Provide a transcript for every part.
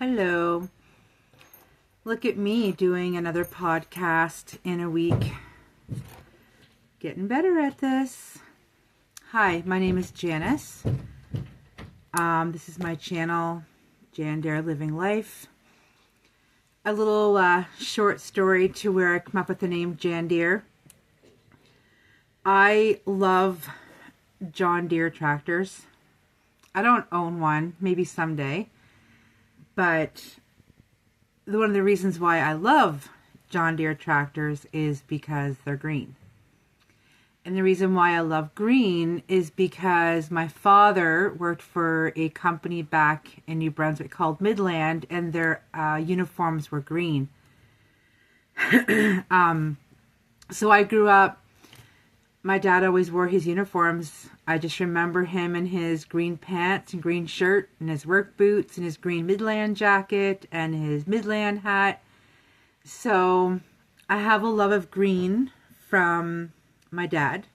Hello. Look at me doing another podcast in a week. Getting better at this. Hi, my name is Janice. This is my channel, Jan Dare Living Life. A little short story to where I come up with the name Jan Deere. I love John Deere tractors. I don't own one, maybe someday. But one of the reasons why I love John Deere tractors is because they're green. And the reason why I love green is because my father worked for a company back in New Brunswick called Midland, and their uniforms were green. So I grew up, my dad always wore his uniforms. I just remember him in his green pants and green shirt and his work boots and his green Midland jacket and his Midland hat. So I have a love of green from my dad.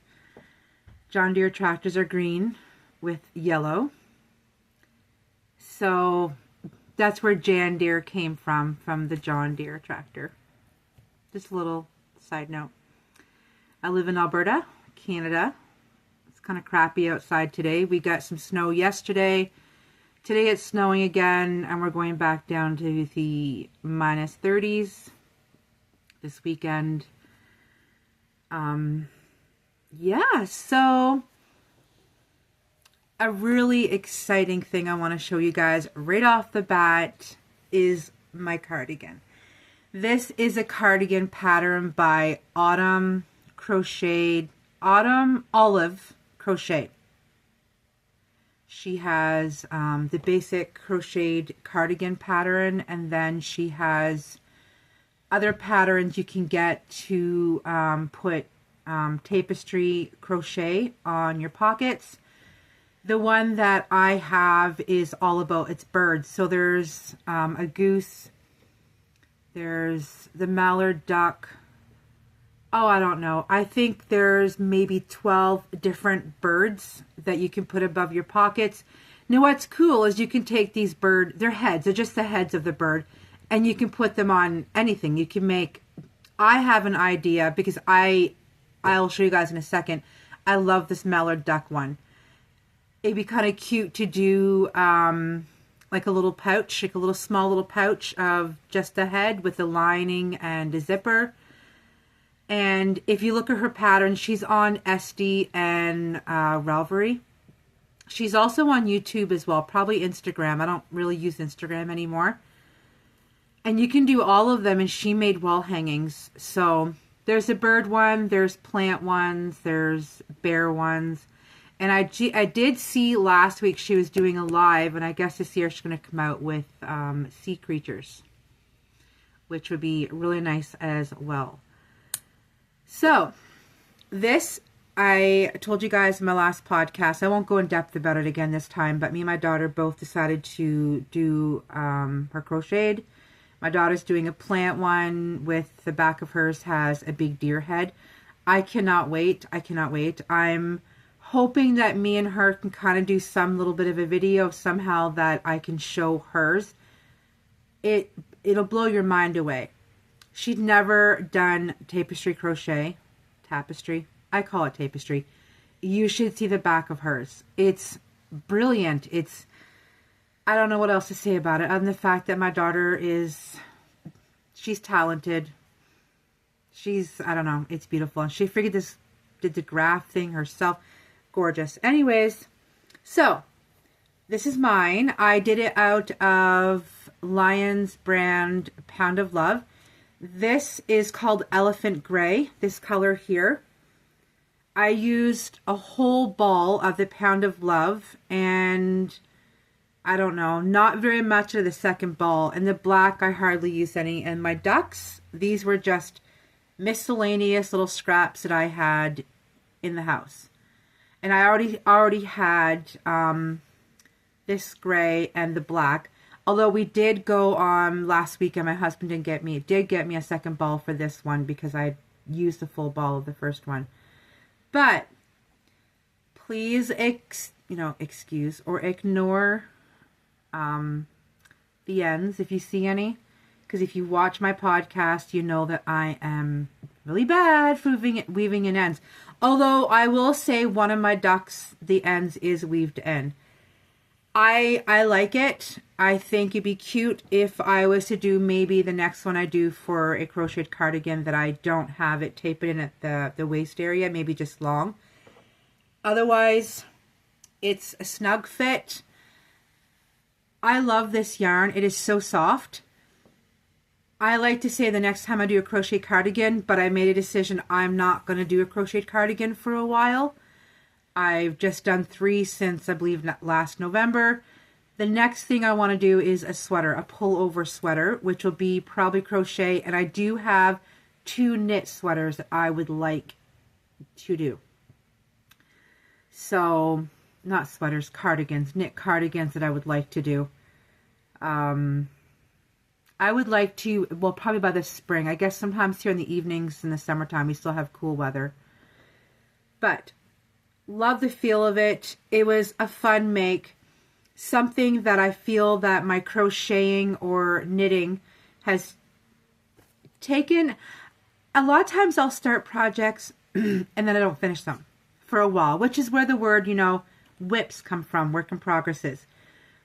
John Deere tractors are green with yellow. So that's where Jan Deere came from the John Deere tractor. Just a little side note. I live in Alberta, Canada. It's kind of crappy outside today. We got some snow yesterday. Today it's snowing again, and we're going back down to the minus 30s this weekend. Yeah, so a really exciting thing I want to show you guys right off the bat is my cardigan. This is a cardigan pattern by Autumn Olive Crochet. She has the basic crocheted cardigan pattern, and then she has other patterns you can get to put tapestry crochet on your pockets. The one that I have is all about its birds. So there's a goose, there's the mallard duck. Oh, I don't know. I think there's maybe 12 different birds that you can put above your pockets. Now, what's cool is you can take these their heads, they're just the heads of the bird, and you can put them on anything. You can make, I have an idea because I'll show you guys in a second. I love this mallard duck one. It'd be kind of cute to do like a little pouch, like a small little pouch of just the head with a lining and a zipper. And if you look at her pattern, she's on Etsy and Ravelry. She's also on YouTube as well, probably Instagram. I don't really use Instagram anymore. And you can do all of them, and she made wall hangings. So there's a bird one, there's plant ones, there's bear ones. And I did see last week she was doing a live, and I guess this year she's going to come out with sea creatures, which would be really nice as well. So, this, I told you guys in my last podcast, I won't go in depth about it again this time, but me and my daughter both decided to do her crocheted. My daughter's doing a plant one with the back of hers has a big deer head. I cannot wait. I cannot wait. I'm hoping that me and her can kind of do some little bit of a video somehow that I can show hers. It'll blow your mind away. She'd never done tapestry crochet. Tapestry. I call it tapestry. You should see the back of hers. It's brilliant. I don't know what else to say about it other than the fact that my daughter she's talented. I don't know. It's beautiful. And she did the graph thing herself. Gorgeous. Anyways, so this is mine. I did it out of Lion's brand Pound of Love. This is called Elephant Gray, this color here. I used a whole ball of the Pound of Love, and I don't know, not very much of the second ball. And the black, I hardly used any. And my ducks, these were just miscellaneous little scraps that I had in the house. And I already had this gray and the black. Although we did go on last weekend, my husband did get me a second ball for this one because I used the full ball of the first one. But please, excuse or ignore the the ends if you see any. Because if you watch my podcast, you know that I am really bad for weaving in ends. Although I will say one of my ducks, the ends is weaved in. I like it. I think it'd be cute if I was to do maybe the next one I do for a crocheted cardigan that I don't have it tapered in at the waist area, maybe just long. Otherwise, it's a snug fit. I love this yarn. It is so soft. I like to say the next time I do a crochet cardigan, but I made a decision I'm not going to do a crocheted cardigan for a while. I've just done 3 since I believe last November. The next thing I want to do is a sweater, a pullover sweater, which will be probably crochet. And I do have 2 knit sweaters that I would like to do. So, not sweaters, cardigans, knit cardigans that I would like to do. I would like to, well, probably by the spring. I guess sometimes here in the evenings in the summertime, we still have cool weather. But, love the feel of it. It was a fun make. Something that I feel that my crocheting or knitting has taken. A lot of times I'll start projects and then I don't finish them for a while, which is where the word, you know, WIPs come from, work in progresses.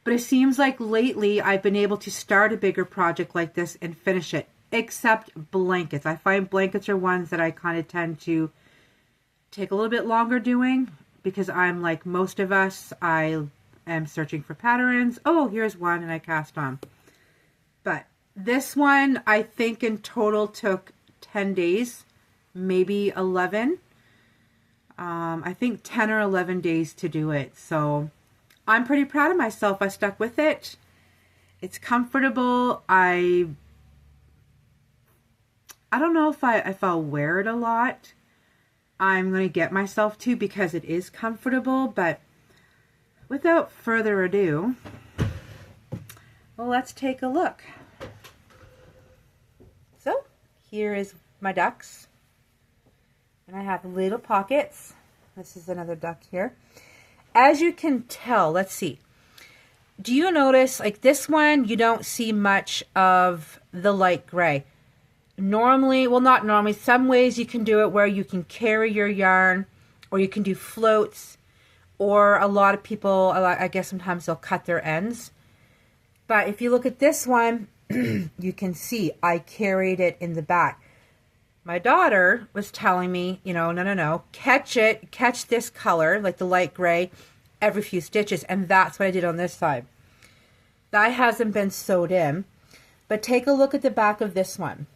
But it seems like lately I've been able to start a bigger project like this and finish it, except blankets. I find blankets are ones that I kind of tend to take a little bit longer doing because I'm like most of us. I am searching for patterns. Oh, here's one and I cast on. But this one I think in total took 10 days, maybe 11. I think 10 or 11 days to do it. So I'm pretty proud of myself. I stuck with it. It's comfortable. I don't know if I'll wear it a lot. I'm going to get myself to because it is comfortable, but without further ado, well, let's take a look. So here is my ducks, and I have little pockets. This is another duck here. As you can tell, let's see. Do you notice, like this one, you don't see much of the light gray. Normally, well, not normally, some ways you can do it where you can carry your yarn, or you can do floats, or a lot of people, I guess sometimes they'll cut their ends. But if you look at this one, you can see I carried it in the back. My daughter was telling me, you know, no, catch this color, like the light gray, every few stitches, and that's what I did on this side. That hasn't been sewed in, but take a look at the back of this one.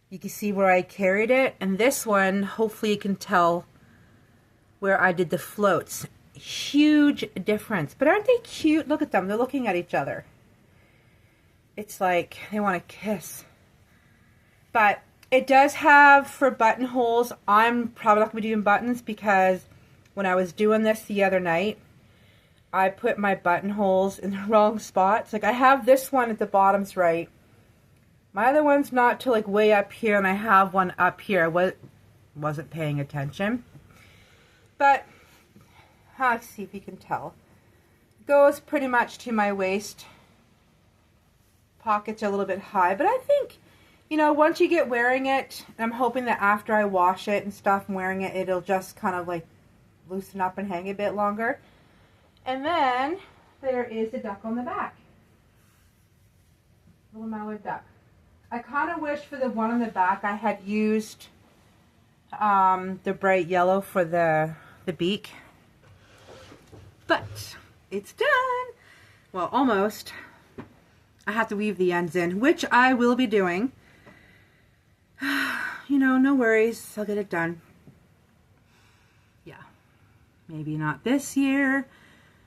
You can see where I carried it, and this one, hopefully you can tell where I did the floats. Huge difference, but aren't they cute? Look at them, they're looking at each other. It's like they want to kiss. But it does have for buttonholes. I'm probably not going to be doing buttons because when I was doing this the other night, I put my buttonholes in the wrong spots. Like I have this one at the bottom's right. My other one's not till like way up here, and I have one up here. I wasn't paying attention. But, let's see if you can tell. It goes pretty much to my waist. Pockets are a little bit high, but I think, you know, once you get wearing it, I'm hoping that after I wash it and stuff and wearing it, it'll just kind of like loosen up and hang a bit longer. And then there is the duck on the back. Little mallard duck. I kind of wish for the one on the back I had used the bright yellow for the beak. But it's done. Well, almost. I have to weave the ends in, which I will be doing. You know, no worries. I'll get it done. Yeah. Maybe not this year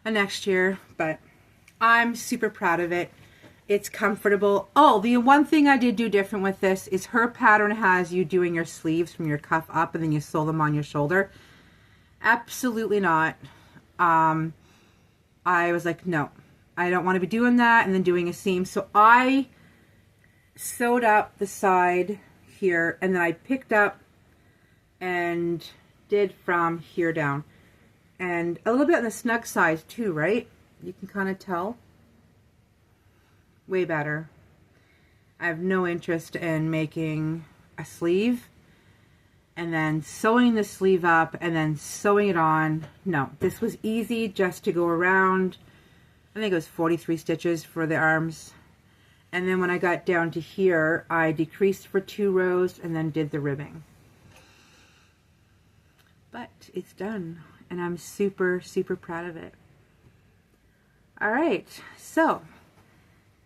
or next year, but I'm super proud of it. It's comfortable. Oh, the one thing I did do different with this is her pattern has you doing your sleeves from your cuff up and then you sew them on your shoulder. Absolutely not. I was like, no, I don't want to be doing that and then doing a seam. So I sewed up the side here and then I picked up and did from here down. And a little bit on the snug side too, right? You can kind of tell. Way better. I have no interest in making a sleeve and then sewing the sleeve up and then sewing it on. No, this was easy just to go around. I think it was 43 stitches for the arms. And then when I got down to here, I decreased for 2 rows and then did the ribbing. But it's done, and I'm super, super proud of it. All right, so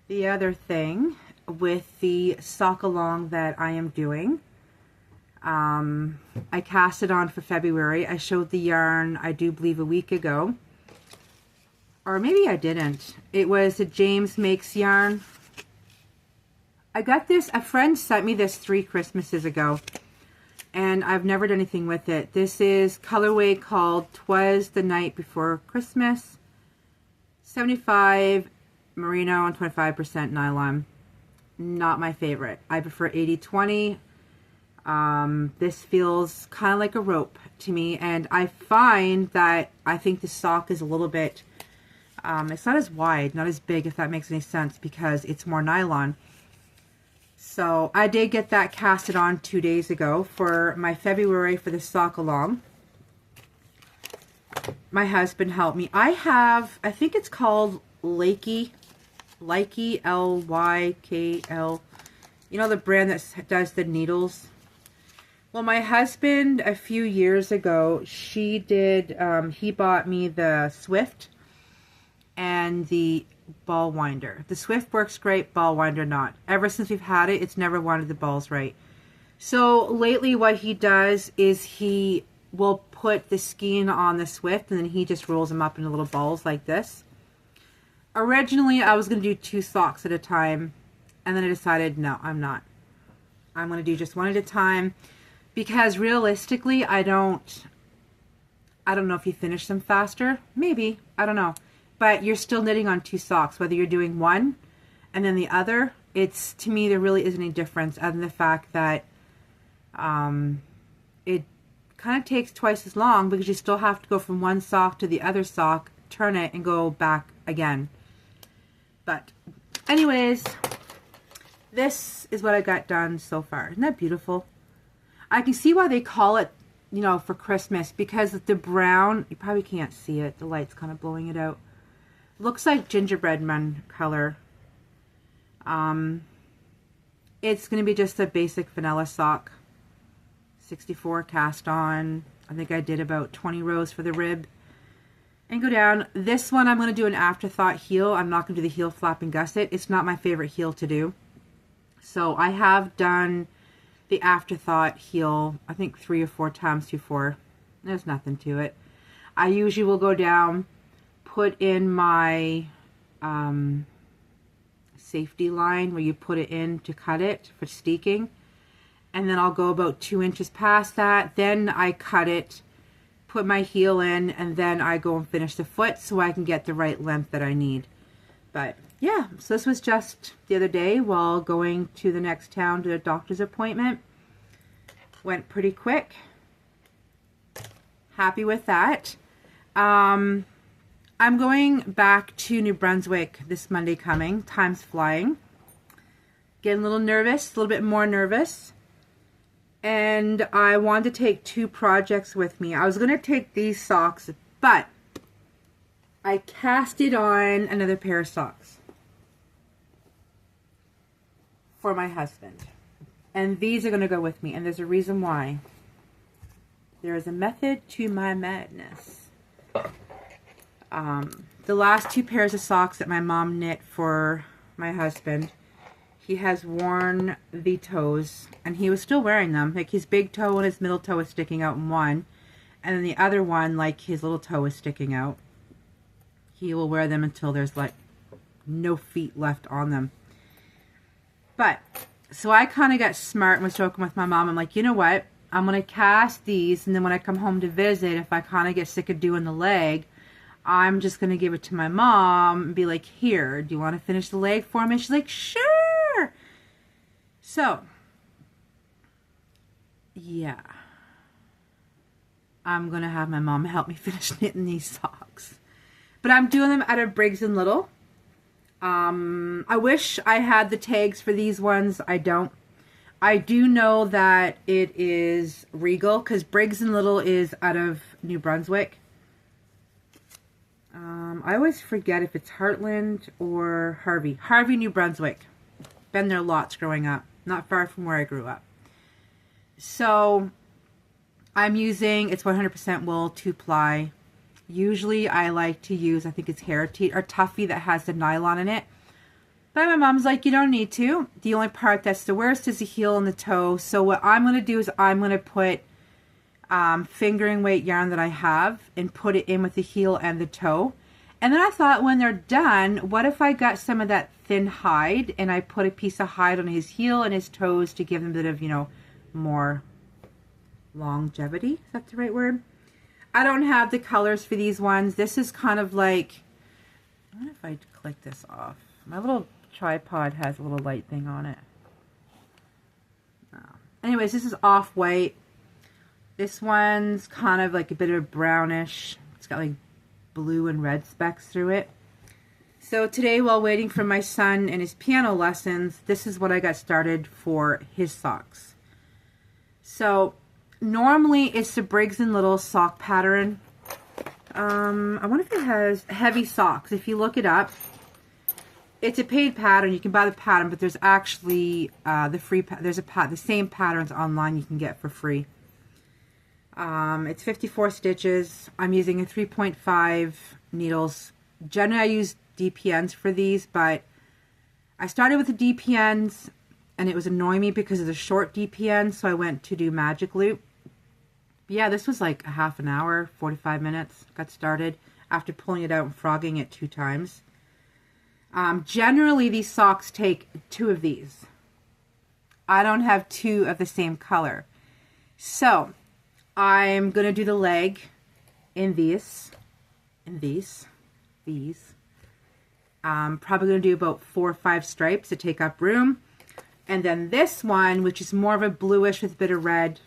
the other thing with the sock along that I am doing, I cast it on for February. I showed the yarn, I do believe, a week ago. Or maybe I didn't. It was a James Makes yarn. I got this, a friend sent me this 3 Christmases ago, and I've never done anything with it. This is colorway called 'Twas the Night Before Christmas. 75 merino and 25% nylon. Not my favorite. I prefer 80-20. This feels kind of like a rope to me, and I find that I think the sock is a little bit, it's not as wide, not as big, if that makes any sense, because it's more nylon. So I did get that casted on 2 days ago for my February for the sock along. My husband helped me. I have, I think it's called Likey, L-Y-K-L. You know, the brand that does the needles. Well, my husband, a few years ago, he bought me the Swift and the ball winder. The Swift works great, ball winder not. Ever since we've had it, it's never wanted the balls right. So lately what he does is he will put the skein on the Swift and then he just rolls them up into little balls like this. Originally I was going to do 2 socks at a time, and then I decided no, I'm not. I'm going to do just one at a time, because realistically I don't know if you finish them faster. Maybe, I don't know. But you're still knitting on 2 socks, whether you're doing one and then the other. It's, to me, there really isn't any difference other than the fact that it kind of takes twice as long, because you still have to go from one sock to the other sock, turn it, and go back again. But anyways, this is what I got done so far. Isn't that beautiful? I can see why they call it, you know, for Christmas, because the brown, you probably can't see it, the light's kind of blowing it out. Looks like gingerbread man color. It's going to be just a basic vanilla sock. 64 cast on. I think I did about 20 rows for the rib. And go down. This one I'm going to do an afterthought heel. I'm not going to do the heel flap and gusset. It's not my favorite heel to do. So I have done the afterthought heel, I think 3 or 4 times before. There's nothing to it. I usually will go down, put in my safety line where you put it in to cut it for steeking, and then I'll go about 2 inches past that. Then I cut it, put my heel in, and then I go and finish the foot so I can get the right length that I need. But yeah, so this was just the other day while going to the next town to a doctor's appointment. Went pretty quick. Happy with that. I'm going back to New Brunswick this Monday coming. Time's flying. Getting a little nervous, a little bit more nervous. And I wanted to take 2 projects with me. I was going to take these socks, but I casted on another pair of socks for my husband. And these are going to go with me. And there's a reason why. There is a method to my madness. The last 2 pairs of socks that my mom knit for my husband, he has worn the toes, and he was still wearing them. Like, his big toe and his middle toe is sticking out in one, and then the other one, like, his little toe is sticking out. He will wear them until there's, like, no feet left on them. But, so I kind of got smart and was joking with my mom. I'm like, you know what? I'm going to cast these, and then when I come home to visit, if I kind of get sick of doing the leg, I'm just going to give it to my mom and be like, here, do you want to finish the leg for me? She's like, sure. So, yeah. I'm going to have my mom help me finish knitting these socks. But I'm doing them out of Briggs & Little. I wish I had the tags for these ones. I don't. I do know that it is Regal because Briggs & Little is out of New Brunswick. I always forget if it's Heartland or Harvey. Harvey, New Brunswick. Been there lots growing up. Not far from where I grew up. So I'm using, it's 100% wool, 2-ply. Usually I like to use, I think it's Heritage or Tuffy that has the nylon in it. But my mom's like, you don't need to. The only part that's the worst is the heel and the toe. So what I'm going to do is I'm going to put fingering weight yarn that I have and put it in with the heel and the toe. And then I thought when they're done, what if I got some of that thin hide and I put a piece of hide on his heel and his toes to give them a bit of, you know, more longevity. Is that the right word? I don't have the colors for these ones. This is kind of like, I wonder if I click this off. My little tripod has a little light thing on it. Anyways, this is off-white. This one's kind of like a bit of brownish. It's got like blue and red specks through it. So today, while waiting for my son and his piano lessons, this is what I got started for his socks. So normally it's the Briggs & Little sock pattern. I wonder if it has heavy socks. If you look it up, it's a paid pattern. You can buy the pattern, but there's actually the same patterns online you can get for free. It's 54 stitches. I'm using a 3.5 needles. Generally, I use DPNs for these, but I started with the DPNs, and it was annoying me because of the short DPN, so I went to do magic loop. But yeah, this was like a half an hour, 45 minutes. Got started after pulling it out and frogging it 2 times. Generally, these socks take 2 of these. I don't have 2 of the same color. So I'm going to do the leg in these. Probably going to do about 4 or 5 stripes to take up room. And then this one, which is more of a bluish with a bit of red.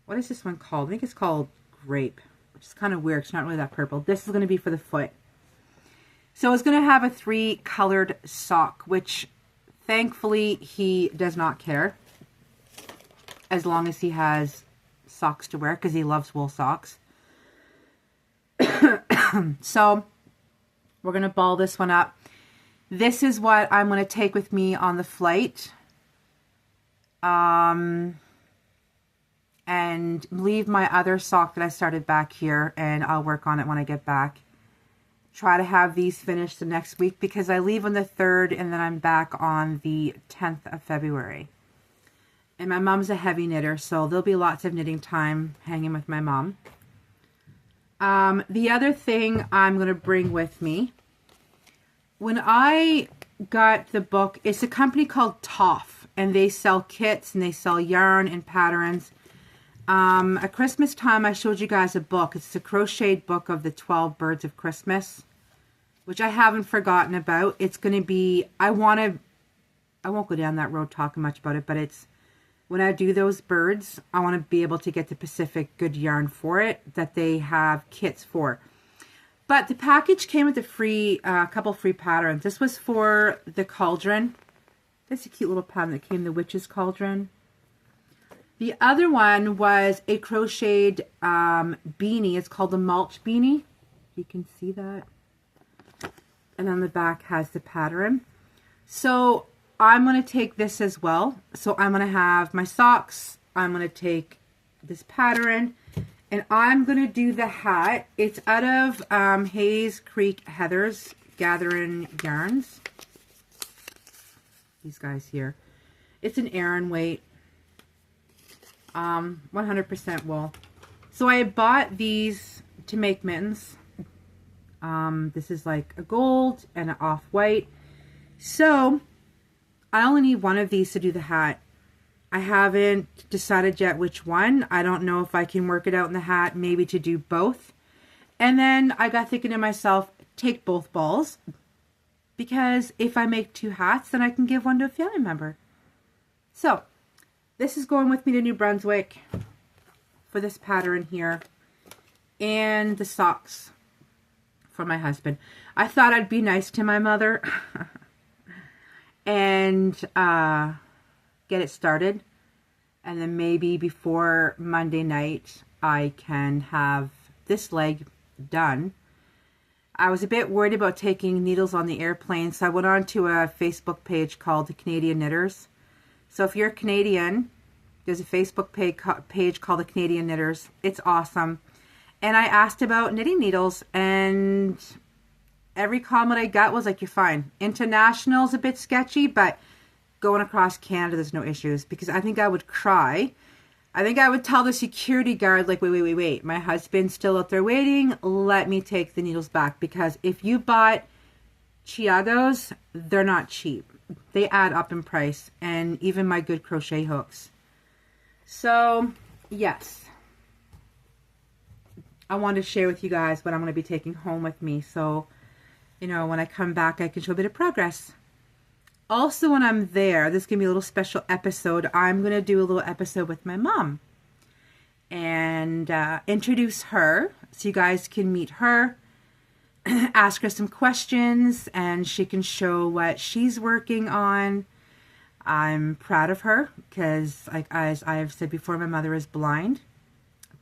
What is this one called? I think it's called Grape, which is kind of weird. It's not really that purple. This is going to be for the foot. So it's going to have a 3-colored sock, which thankfully he does not care. As long as he has socks to wear, because he loves wool socks. So we're going to ball this one up. This is what I'm going to take with me on the flight. And leave my other sock that I started back here, and I'll work on it when I get back. Try to have these finished the next week because I leave on the 3rd and then I'm back on the 10th of February. And my mom's a heavy knitter, so there'll be lots of knitting time hanging with my mom. The other thing I'm going to bring with me, when I got the book, it's a company called Toff, and they sell kits and they sell yarn and patterns. At Christmas time, I showed you guys a book. It's a crocheted book of the 12 Birds of Christmas, which I haven't forgotten about. It's going to be, I won't go down that road talking much about it, but it's, when I do those birds, I want to be able to get the Pacific good yarn for it that they have kits for. But the package came with a couple free patterns. This was for the cauldron. This is a cute little pattern that came, the witch's cauldron. The other one was a crocheted beanie. It's called the mulch beanie. You can see that. And on the back has the pattern. So I'm going to take this as well. So I'm going to have my socks. I'm going to take this pattern. And I'm going to do the hat. It's out of Hayes Creek Heather's Gathering Yarns. These guys here. It's an Aran weight. 100% wool. So I had bought these to make mittens. This is like a gold and an off-white. So I only need one of these to do the hat. I haven't decided yet which one. I don't know if I can work it out in the hat, maybe to do both. And then I got thinking to myself, take both balls. Because if I make 2 hats, then I can give one to a family member. So this is going with me to New Brunswick for this pattern here. And the socks for my husband. I thought I'd be nice to my mother and get it started. And then maybe before Monday night, I can have this leg done. I was a bit worried about taking needles on the airplane, so I went on to a Facebook page called the Canadian Knitters. So if you're Canadian, there's a Facebook page called the Canadian Knitters. It's awesome. And I asked about knitting needles, and every comment I got was like, you're fine. International's a bit sketchy, but going across Canada, there's no issues. Because I think I would cry. I think I would tell the security guard, like, wait. My husband's still out there waiting. Let me take the needles back. Because if you bought Chiagos, they're not cheap. They add up in price. And even my good crochet hooks. So, yes. I wanted to share with you guys what I'm going to be taking home with me. So, you know, when I come back, I can show a bit of progress. Also, when I'm there, this is going to be a little special episode. I'm going to do a little episode with my mom. And introduce her. So you guys can meet her. Ask her some questions. And she can show what she's working on. I'm proud of her. Because, like as I've said before, my mother is blind.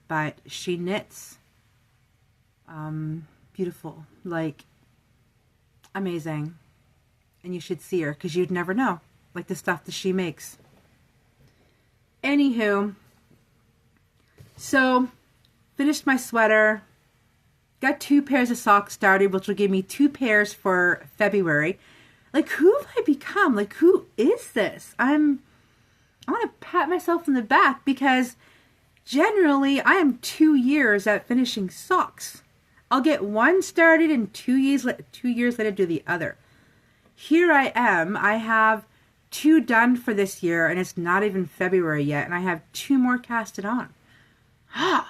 But she knits. Beautiful. Like, amazing. And you should see her, because you'd never know, like the stuff that she makes. Anywho, so finished my sweater, got 2 pairs of socks started, which will give me 2 pairs for February. Like, who have I become? Like, who is this? I want to pat myself on the back, because generally I am 2 years at finishing socks. I'll get one started and 2 years later do the other. Here I am. I have 2 done for this year, and it's not even February yet, and I have 2 more casted on. I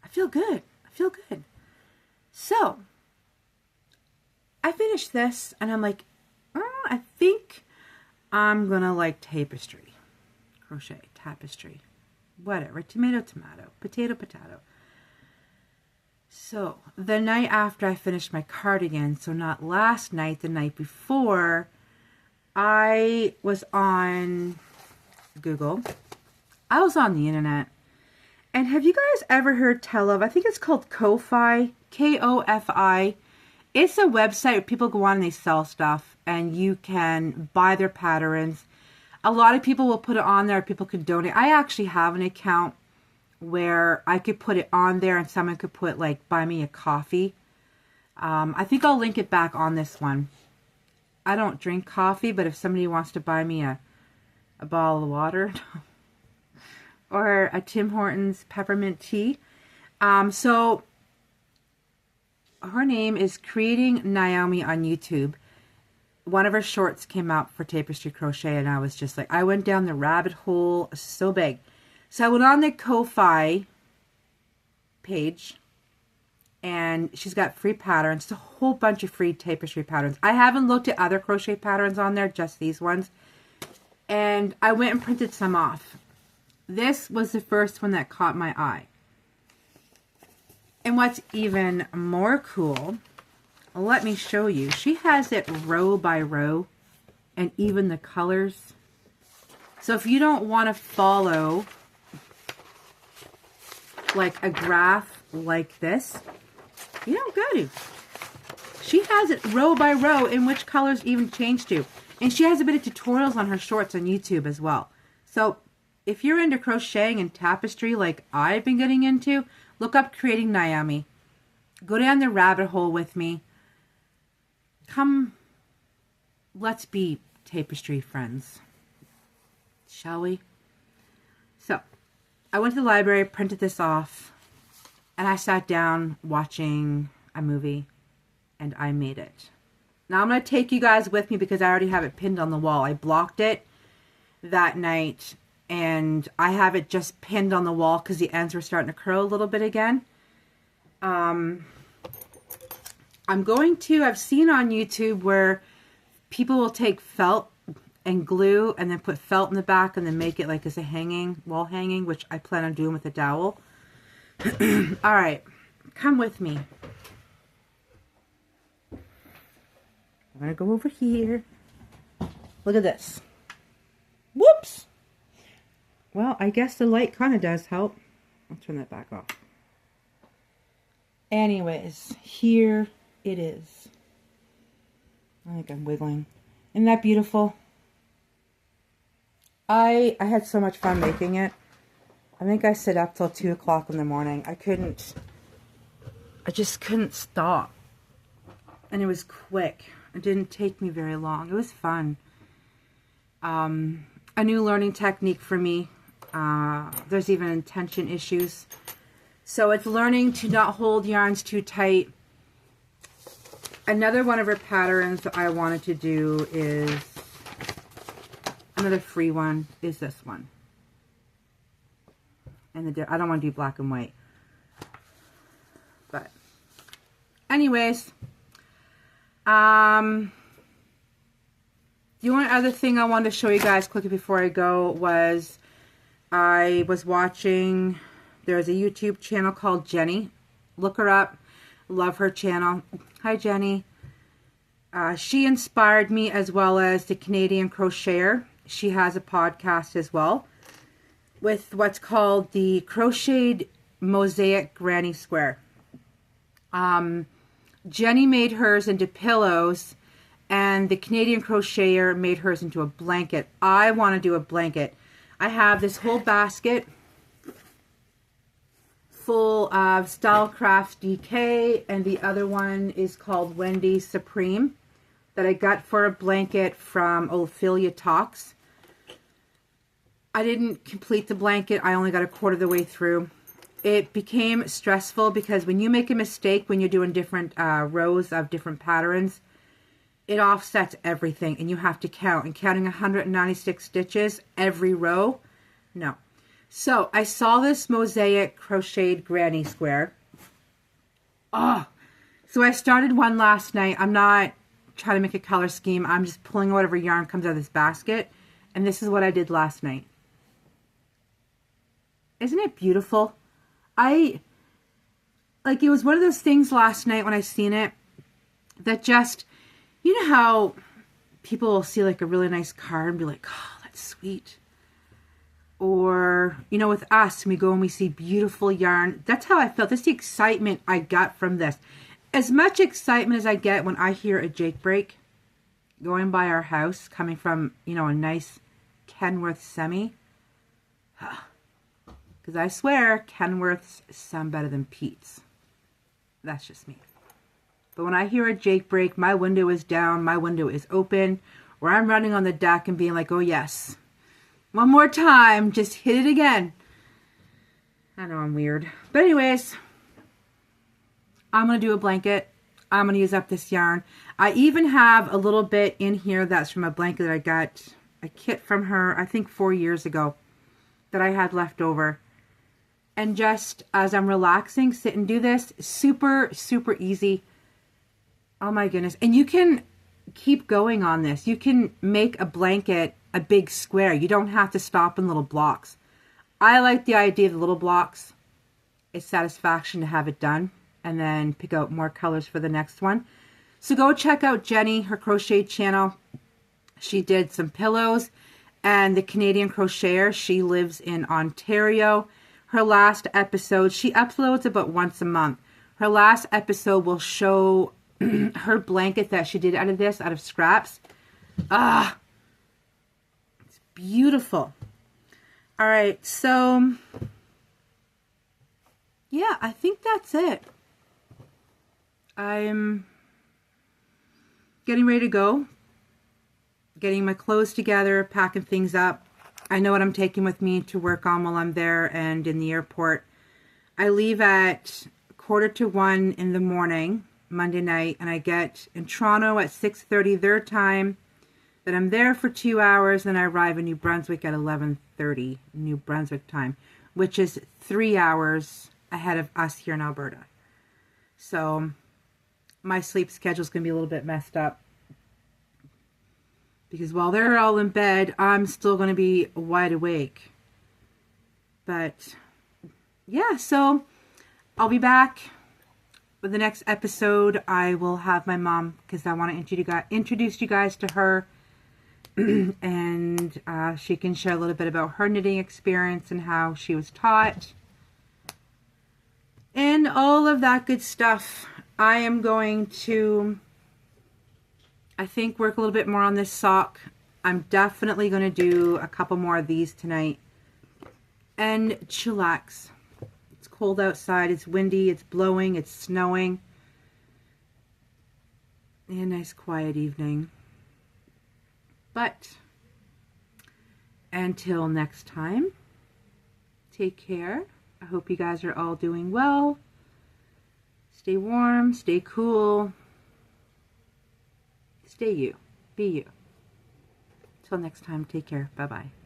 feel good. I feel good. So, I finished this, and I'm like, I think I'm going to like tapestry. Crochet, tapestry, whatever. Tomato, tomato. Potato, potato. So, the night after I finished my cardigan, so not last night, the night before, I was on Google. I was on the internet. And have you guys ever heard tell of, I think it's called Ko-Fi, K-O-F-I. It's a website where people go on and they sell stuff, and you can buy their patterns. A lot of people will put it on there, people could donate. I actually have an account where I could put it on there and someone could put, like, buy me a coffee. I think I'll link it back on this one. I don't drink coffee, but if somebody wants to buy me a bottle of water or a Tim Hortons peppermint tea. So her name is Creating Naomi on YouTube. One of her shorts came out for tapestry crochet, and I was just like, I went down the rabbit hole so big. So I went on the Ko-Fi page, and she's got free patterns, a whole bunch of free tapestry patterns. I haven't looked at other crochet patterns on there, just these ones. And I went and printed some off. This was the first one that caught my eye. And what's even more cool, let me show you. She has it row by row, and even the colors. So if you don't want to follow like a graph like this, you don't got to. She has it row by row in which colors even change to. And she has a bit of tutorials on her shorts on YouTube as well. So if you're into crocheting and tapestry like I've been getting into, look up Creating Naomi. Go down the rabbit hole with me. Come, let's be tapestry friends. Shall we? So, I went to the library, printed this off, and I sat down watching a movie, and I made it. Now I'm going to take you guys with me because I already have it pinned on the wall. I blocked it that night, and I have it just pinned on the wall because the ends were starting to curl a little bit again. I've seen on YouTube where people will take felt and glue and then put felt in the back and then make it like as a wall hanging, which I plan on doing with a dowel. All right, come with me. going to go over here. Look at this. Whoops! Well, I guess the light kind of does help. I'll turn that back off. Anyways, here it is. I think I'm wiggling. Isn't that beautiful? I had so much fun making it. I think I stayed up till 2 o'clock in the morning. I just couldn't stop. And it was quick. It didn't take me very long. It was fun. A new learning technique for me. There's even intention issues. So it's learning to not hold yarns too tight. Another one of her patterns that I wanted to do is, another free one is this one. And I don't want to do black and white. But anyways, the only other thing I wanted to show you guys quickly before I go was I was watching, there's a YouTube channel called Jenny. Look her up. Love her channel. Hi, Jenny. She inspired me, as well as the Canadian crocheter. She has a podcast as well with what's called the Crocheted Mosaic Granny Square. Jenny made hers into pillows, and the Canadian crocheter made hers into a blanket. I want to do a blanket. I have this whole basket full of Stylecraft DK, and the other one is called Wendy's Supreme that I got for a blanket from Ophelia Talks. I didn't complete the blanket. I only got a quarter of the way through. It became stressful because when you make a mistake, when you're doing different rows of different patterns, it offsets everything and you have to count. And counting 196 stitches every row, no. So I saw this mosaic crocheted granny square. Oh, so I started one last night. I'm not trying to make a color scheme. I'm just pulling whatever yarn comes out of this basket. And this is what I did last night. Isn't it beautiful? It was one of those things last night when I seen it that just, you know how people will see like a really nice card and be like, oh, that's sweet. Or, you know, with us, when we go and we see beautiful yarn, that's how I felt. That's the excitement I got from this. As much excitement as I get when I hear a Jake break going by our house, coming from, you know, a nice Kenworth semi. Because I swear, Kenworths sound better than Pete's. That's just me. But when I hear a Jake break, my window is down, my window is open, or I'm running on the deck and being like, oh yes, one more time, just hit it again. I know I'm weird. But anyways, I'm going to do a blanket. I'm going to use up this yarn. I even have a little bit in here that's from a blanket that I got a kit from her, I think 4 years ago, that I had left over. And just as I'm relaxing, sit and do this. Super, super easy. Oh my goodness. And you can keep going on this. You can make a blanket a big square. You don't have to stop in little blocks. I like the idea of the little blocks. It's satisfaction to have it done. And then pick out more colors for the next one. So go check out Jenny, her crochet channel. She did some pillows. And the Canadian crocheter, she lives in Ontario. Her last episode, she uploads about once a month. Her last episode will show her blanket that she did out of scraps. Ah, it's beautiful. All right, so yeah, I think that's it. I'm getting ready to go. Getting my clothes together, packing things up. I know what I'm taking with me to work on while I'm there and in the airport. I leave at 1:45 in the morning, Monday night, and I get in Toronto at 6:30 their time. Then I'm there for 2 hours, and I arrive in New Brunswick at 11:30 New Brunswick time, which is 3 hours ahead of us here in Alberta. So my sleep schedule is going to be a little bit messed up. Because while they're all in bed, I'm still going to be wide awake. But, yeah, so I'll be back For the next episode, I will have my mom, because I want to introduce you guys to her. And she can share a little bit about her knitting experience and how she was taught. And all of that good stuff. I am going to, I think, work a little bit more on this sock. I'm definitely going to do a couple more of these tonight. And chillax. It's cold outside. It's windy. It's blowing. It's snowing. And a nice quiet evening. But until next time, take care. I hope you guys are all doing well. Stay warm, stay cool. Stay you. Be you. Till next time, take care. Bye-bye.